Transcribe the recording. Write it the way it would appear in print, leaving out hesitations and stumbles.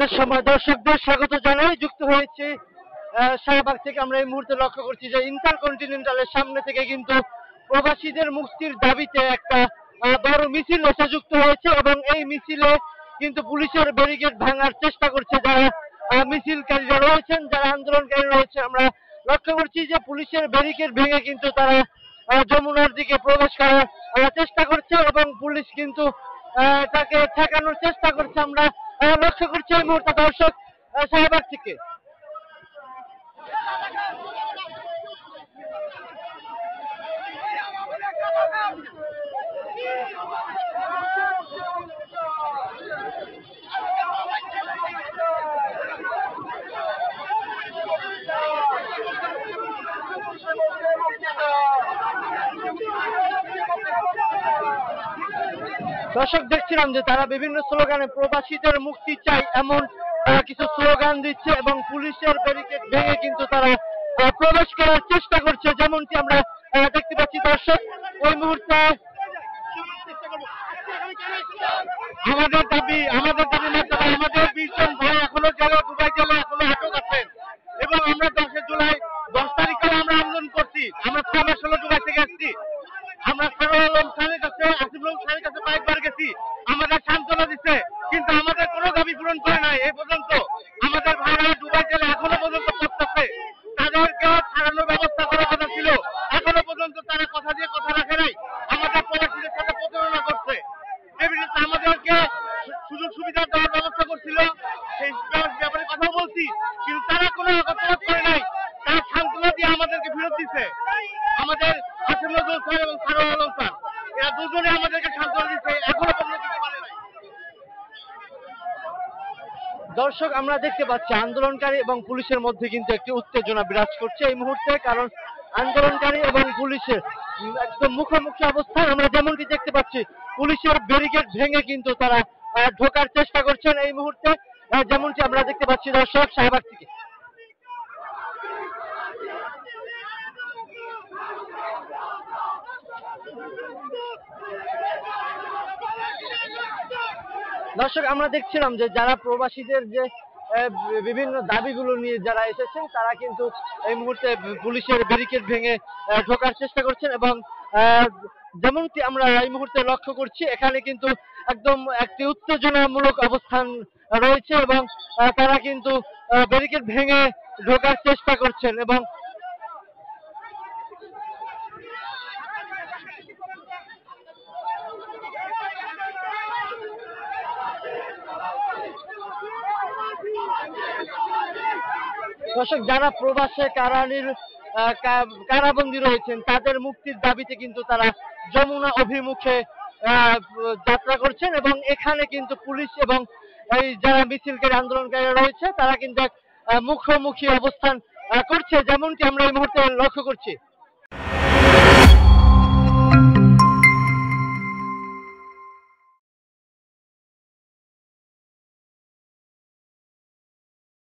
দেশ সময় দর্শকদের স্বাগত জানাই। যুক্ত হয়েছে শাহবাগ থেকে। আমরা এই মুহূর্তে লক্ষ্য করছি যে ইন্টারকন্টিনেন্টালের সামনে থেকে কিন্তু প্রবাসীদের মুক্তির দাবিতে একটা বড় মিছিল এসে যুক্ত হয়েছে এবং এই মিছিলে কিন্তু পুলিশের ব্যারিকেড ভাঙার চেষ্টা করছে যারা মিছিলকারীরা রয়েছেন, যারা আন্দোলনকারী রয়েছে। আমরা লক্ষ্য করছি যে পুলিশের ব্যারিকেড ভেঙে কিন্তু তারা যমুনার দিকে প্রবেশ করার চেষ্টা করছে এবং পুলিশ কিন্তু তাকে ঠেকানোর চেষ্টা করছে। আমরা লক্ষ্য করছি এই মুহূর্তে দর্শক শাহবাগ থেকে। দর্শক দেখছিলাম যে তারা বিভিন্ন স্লোগানে প্রবাসীদের মুক্তি চাই এমন কিছু স্লোগান দিচ্ছে এবং পুলিশের ব্যারিকেড ভেঙে কিন্তু তারা প্রবেশ করার চেষ্টা করছে, যেমনটি আমরা দেখতে পাচ্ছি। দর্শক ওই মুহূর্তে আমাদের দাবি আমাদের 20 জন ভাই এখনো জেলে, দুবাই জেলে এখনো আটক আছেন এবং আমরা 10 জুলাই 10 তারিখে আমরা আন্দোলন করছি। আমরা 6 মাস হলো দুবাই থেকে আসছি। আমরা সারোয়ার আলম খানের কাছে, আসিফুল খানের কাছে কয়েকবার গেছি, আমাদের সান্ত্বনা দিচ্ছে, কিন্তু আমাদের কোনো দাবি পূরণ করে নাই এই পর্যন্ত। আমাদের ভাইরা দুবাই জেলে এখনো পর্যন্ত পড়তেছে, তাদেরকে ছাড়ানোর ব্যবস্থা করার কথা ছিল, এখনো পর্যন্ত তারা কথা দিয়ে কথা রাখে নাই। আমাদের প্রবাসীদের সাথে প্রতারণা করছে, আমাদেরকে সুযোগ সুবিধা দেওয়ার ব্যবস্থা করছিল, সেই ব্যাপারে কথা বলছি, কিন্তু তারা কোনো প্রতিবাদ করে নাই। তারা সান্ত্বনা দিয়ে আমাদেরকে ফেরত দিচ্ছে। আমাদের আসিফ নজরুল স্যার এবং সারোয়ার আলম স্যার, এরা দুজনে আমাদেরকে সান্ত্বনা দিচ্ছে, এখনো পর্যন্ত দিতে পারে নাই। দর্শক আমরা দেখতে পাচ্ছি আন্দোলনকারী এবং পুলিশের মধ্যে কিন্তু একটি উত্তেজনা বিরাজ করছে এই মুহূর্তে, কারণ আন্দোলনকারী এবং পুলিশের একদম মুখোমুখি অবস্থান। আমরা যেমনটি দেখতে পাচ্ছি পুলিশের ব্যারিকেড ভেঙে কিন্তু তারা ঢোকার চেষ্টা করছেন এই মুহূর্তে, যেমনটি আমরা দেখতে পাচ্ছি দর্শক শাহবাগ থেকে। দর্শক আমরা দেখছিলাম যে যারা প্রবাসীদের যে বিভিন্ন দাবিগুলো নিয়ে যারা এসেছেন তারা কিন্তু এই মুহূর্তে পুলিশের ব্যারিকেড ভেঙে ঢোকার চেষ্টা করছেন এবং যেমনটি আমরা এই মুহূর্তে লক্ষ্য করছি এখানে কিন্তু একদম একটি উত্তেজনামূলক অবস্থান রয়েছে এবং তারা কিন্তু ব্যারিকেড ভেঙে ঢোকার চেষ্টা করছেন এবং দর্শক যারা প্রবাসে কারাবন্দী রয়েছেন তাদের মুক্তির দাবিতে কিন্তু তারা যমুনা অভিমুখে যাত্রা করছেন এবং এখানে কিন্তু পুলিশ এবং এই যারা মিছিলকারী আন্দোলনকারীরা রয়েছে তারা কিন্তু মুখোমুখি অবস্থান করছে, যেমনটি আমরা এই মুহূর্তে লক্ষ্য করছি।